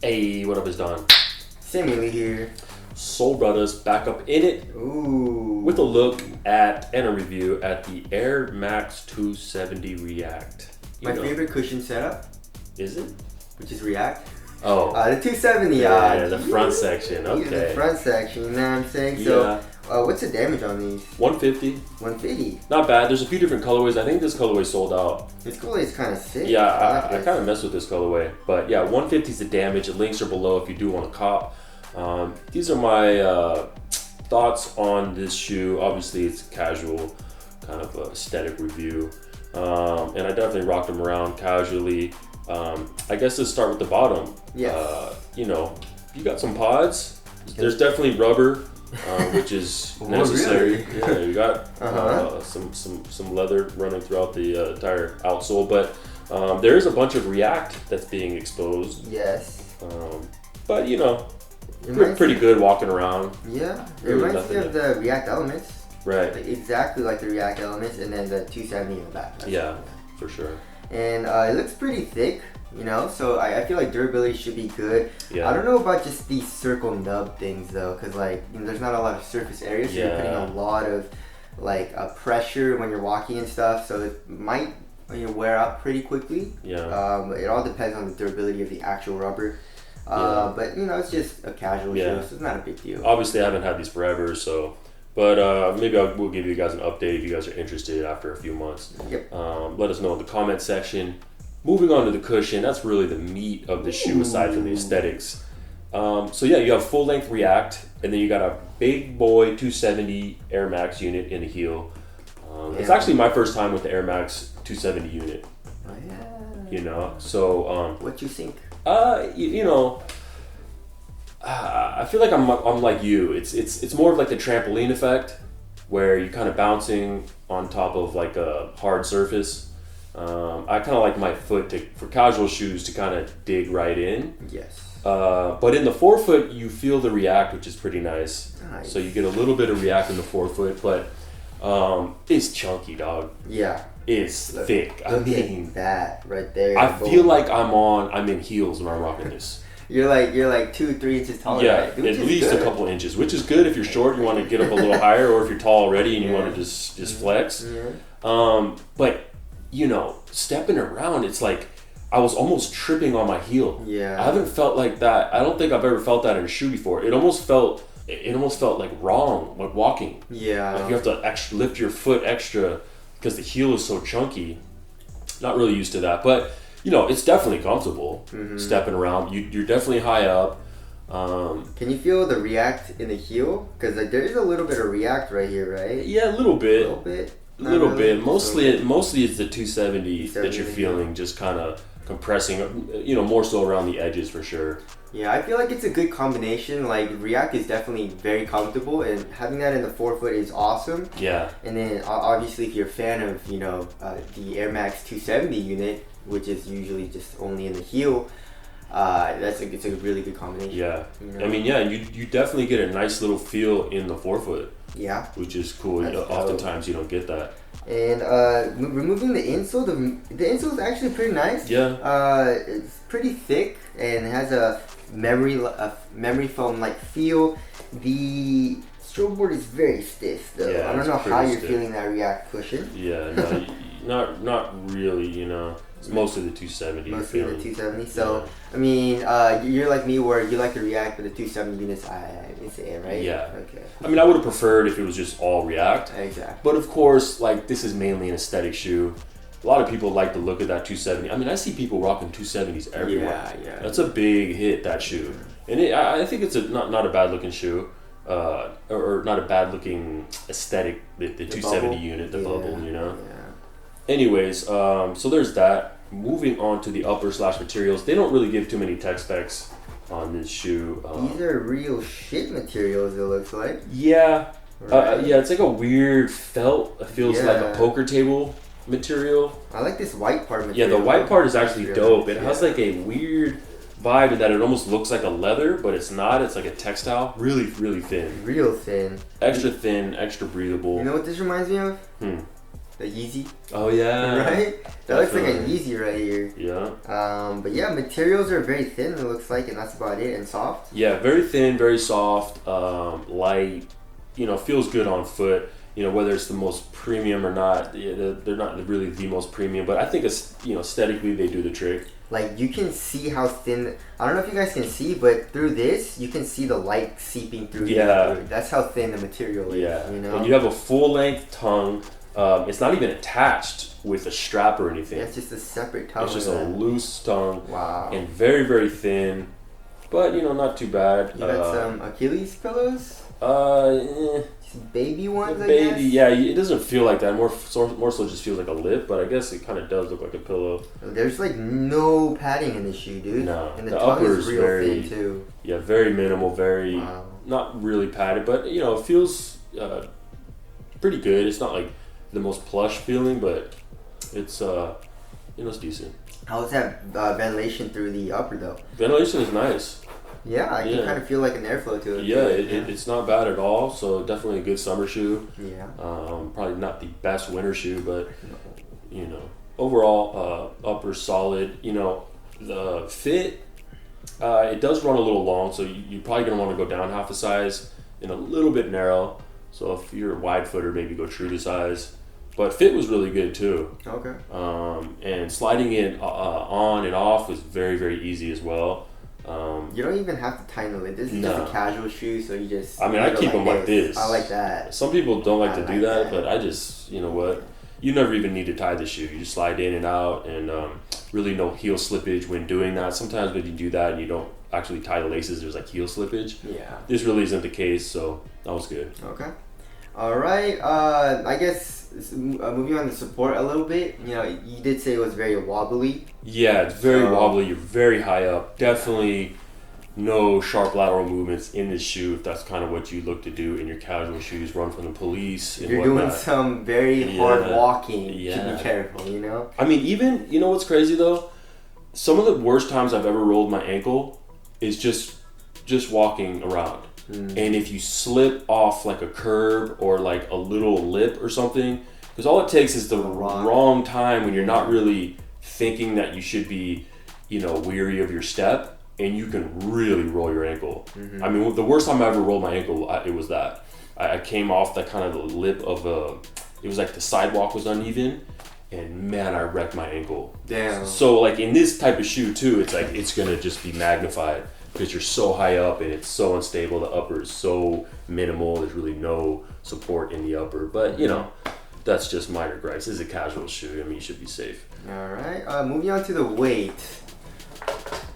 Hey, what up is Don? Seemingly here. Soul Brothers back up in it. Ooh. With a look at and a review at the Air Max 270 React. My favorite cushion setup. Is it? Which is React. Oh. The 270. Yeah, the front section. Okay. Yeah, the front section, you know what I'm saying? Yeah. So, what's the damage on these? 150. 150. Not bad. There's a few different colorways. I think this colorway sold out. This colorway is kind of sick. Yeah, I kind of mess with this colorway. But yeah, 150 is the damage. The links are below if you do want to cop. These are my thoughts on this shoe. Obviously, it's casual, kind of aesthetic review. And I definitely rocked them around casually. I guess let's start with the bottom. Yeah. You know, you got some pods. There's definitely rubber, which is necessary. Really? Yeah, you got some leather running throughout the entire outsole, but there is a bunch of React that's being exposed. Yes. But you know, pretty good walking around. Yeah, it reminds me of the React Elements. Right. Like, exactly like the React Elements, and then the 270 in the back. Yeah, for sure. And it looks pretty thick, you know, so I feel like durability should be good. Yeah. I don't know about just these circle nub things though, because like, you know, there's not a lot of surface area, so you're putting a lot of like pressure when you're walking and stuff, so it might wear out pretty quickly. Yeah. It all depends on the durability of the actual rubber. But you know, it's just a casual shoe, so it's not a big deal. Obviously, I haven't had these forever, so. But maybe we'll give you guys an update if you guys are interested after a few months. Yep. Let us know in the comment section. Moving on to the cushion, that's really the meat of the shoe aside from the aesthetics. So yeah, you have full length React, and then you got a big boy 270 Air Max unit in the heel. It's actually my first time with the Air Max 270 unit. Oh yeah. You know, so what you think? You know. I feel like I'm like you. It's more of like the trampoline effect, where you're kind of bouncing on top of like a hard surface. I kind of like my foot for casual shoes to kind of dig right in. Yes. But in the forefoot, you feel the React, which is pretty nice. So you get a little bit of React in the forefoot, but it's chunky, dog. Yeah. It's thick. Look at that right there. I feel like I'm in heels when I'm rocking this. You're like 2-3 inches taller. Yeah, right? at least a couple inches, which is good if you're short. You want to get up a little higher, or if you're tall already and you want to just flex. Yeah. But you know, stepping around, it's like I was almost tripping on my heel. Yeah. I haven't felt like that. I don't think I've ever felt that in a shoe before. It almost felt like wrong, like walking. Yeah. Like you have to lift your foot extra because the heel is so chunky. Not really used to that, but. You know, it's definitely comfortable stepping around. You're definitely high up. Can you feel the React in the heel? Because like there's a little bit of React right here, right? Yeah, a little bit. A little bit. Mostly it's the 270 that you're feeling, just kind of compressing. You know, more so around the edges for sure. Yeah, I feel like it's a good combination. Like React is definitely very comfortable, and having that in the forefoot is awesome. Yeah. And then obviously, if you're a fan of the Air Max 270 unit, which is usually just only in the heel, it's a really good combination. Yeah. You know? I mean, yeah, you definitely get a nice little feel in the forefoot. Yeah. Which is cool. Oftentimes you don't get that. And removing the insole, the insole is actually pretty nice. Yeah. It's pretty thick and has a memory foam like feel. The stroke board is very stiff though. Yeah, I don't know how you're stiff. feeling that React cushion. Yeah, no, not really. You know, it's mostly the 270. Mostly the 270. So I mean, you're like me where you like the React, but the 270 units, it's it, right? Yeah. Okay. I mean, I would have preferred if it was just all React. Exactly. But of course, like this is mainly an aesthetic shoe. A lot of people like the look of that 270. I mean, I see people rocking 270s everywhere. Yeah. That's a big hit, that shoe. And I think it's not a bad looking shoe. Or not a bad looking aesthetic, the 270 bubble. unit, the bubble, you know? Yeah. Anyways, so there's that. Moving on to the upper / materials. They don't really give too many tech specs on this shoe. These are real shit materials, it looks like. Yeah. Right. Yeah, it's like a weird felt. It feels like a poker table material. I like this white part material. Yeah, the white part is actually dope. It has like a weird vibe in that it almost looks like a leather, but it's not. It's like a textile. Really, really thin. Real thin. Extra thin, extra breathable. You know what this reminds me of? the Yeezy. Oh yeah. Right? That looks like a Yeezy right here. Yeah. But yeah, materials are very thin, it looks like, and that's about it, and soft. Yeah, very thin, very soft, light, feels good on foot. Whether it's the most premium or not, they're not really the most premium, but I think it's, aesthetically they do the trick. Like, you can see how thin, I don't know if you guys can see, but through this, you can see the light seeping through. Yeah. That's how thin the material is, Yeah. And you have a full-length tongue. It's not even attached with a strap or anything. Yeah, it's just a separate tongue. It's just a loose tongue. Wow. And very, very thin, but, not too bad. You got some Achilles pillows? Baby ones, I guess? Yeah, it doesn't feel like that. More so just feels like a lip, but I guess it kind of does look like a pillow. There's like no padding in this shoe, dude. No, and the the tongue upper is is real very thin too. Yeah, very minimal, very Wow. not really padded, but it feels pretty good. It's not like the most plush feeling, but it's it's decent. How's that ventilation through the upper though? Ventilation is nice. Yeah, I can kind of feel like an airflow to it. Yeah, it's not bad at all. So definitely a good summer shoe. Yeah. Probably not the best winter shoe, but overall upper solid. The fit, it does run a little long, so you're probably gonna want to go down half a size and a little bit narrow. So if you're a wide footer, maybe go true to size. But fit was really good too. Okay. And sliding it on and off was very, very easy as well. You don't even have to tighten the lid. This is just a casual shoe, so you just. I keep them like this. I like that. Some people don't like to do that, but I just, you never even need to tie the shoe. You just slide in and out, and really no heel slippage when doing that. Sometimes when you do that and you don't actually tie the laces, there's like heel slippage. Yeah. This really isn't the case, so that was good. Okay. All right. I guess moving on to support a little bit. You did say it was very wobbly. Yeah, it's very wobbly. You're very high up. Definitely no sharp lateral movements in this shoe if that's kind of what you look to do in your casual shoes. Run from the police and You're doing some very hard walking. Yeah. You should be careful, even, what's crazy though? Some of the worst times I've ever rolled my ankle is just walking around. And if you slip off like a curb or like a little lip or something, because all it takes is the wrong time when you're not really thinking that you should be, weary of your step, and you can really roll your ankle. I mean, the worst time I ever rolled my ankle, it was that. I came off that kind of the lip of it was like the sidewalk was uneven, and man, I wrecked my ankle. Damn. So like in this type of shoe too, it's like it's gonna just be magnified. Because you're so high up and it's so unstable. The upper is so minimal. There's really no support in the upper. But, that's just minor gripes. This is a casual shoe. You should be safe. All right. Moving on to the weight.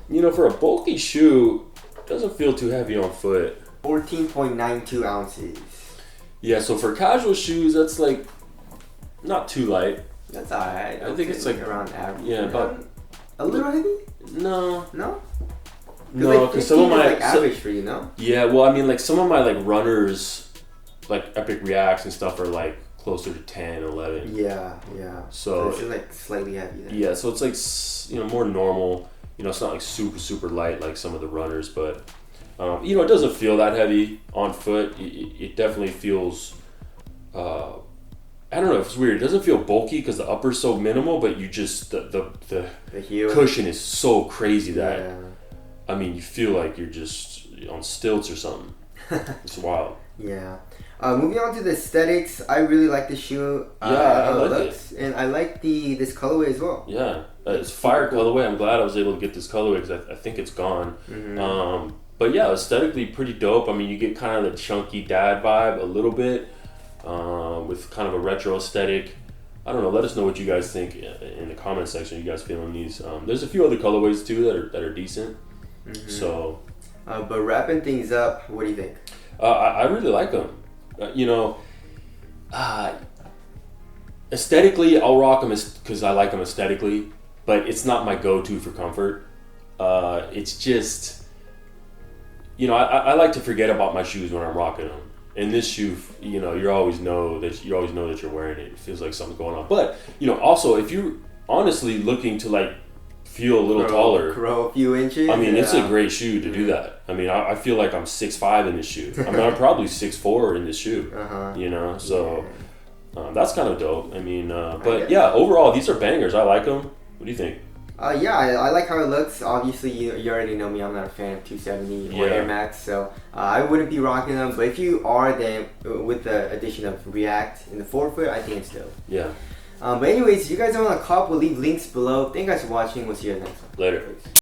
For a bulky shoe, it doesn't feel too heavy on foot. 14.92 ounces. Yeah, so for casual shoes, that's like not too light. That's all right. I think it's like around average. Yeah, about a little heavy? No. No? No, because some of my average for you, no? Yeah, well, like some of my like runners, like Epic Reacts and stuff, are like closer to 10, 11. Yeah. So it's like slightly heavy then. Yeah, so it's like more normal. It's not like super super light like some of the runners, but it doesn't feel that heavy on foot. It definitely feels. I don't know if it's weird. It doesn't feel bulky because the upper's so minimal, but you just the heel cushion is so crazy that. Yeah. You feel like you're just on stilts or something. It's wild. Yeah. Moving on to the aesthetics, I really like the shoe. I like it. And I like this colorway as well. Yeah. It's fire colorway. I'm glad I was able to get this colorway because I think it's gone. But yeah, aesthetically pretty dope. You get kind of the chunky dad vibe a little bit with kind of a retro aesthetic. I don't know. Let us know what you guys think in the comment section. You guys feeling these? There's a few other colorways too that are decent. So, but wrapping things up, what do you think? I really like them. Aesthetically, I'll rock them because I like them aesthetically, but it's not my go-to for comfort. It's just, I like to forget about my shoes when I'm rocking them. And this shoe, you always know that you're wearing it. It feels like something's going on. But also, if you're honestly looking to like feel a little taller, grow a few inches. It's a great shoe to do that. I feel like I'm 6'5" in this shoe. I'm probably 6'4" in this shoe. So That's kind of dope. I mean, but yeah, overall, these are bangers. I like them. What do you think? Yeah, I like how it looks. Obviously, you already know me. I'm not a fan of 270 or Air Max, so I wouldn't be rocking them. But if you are, then with the addition of React in the forefoot, I think it's dope. Yeah. But anyways, if you guys want to cop, we'll leave links below. Thank you guys for watching. We'll see you next time. Later.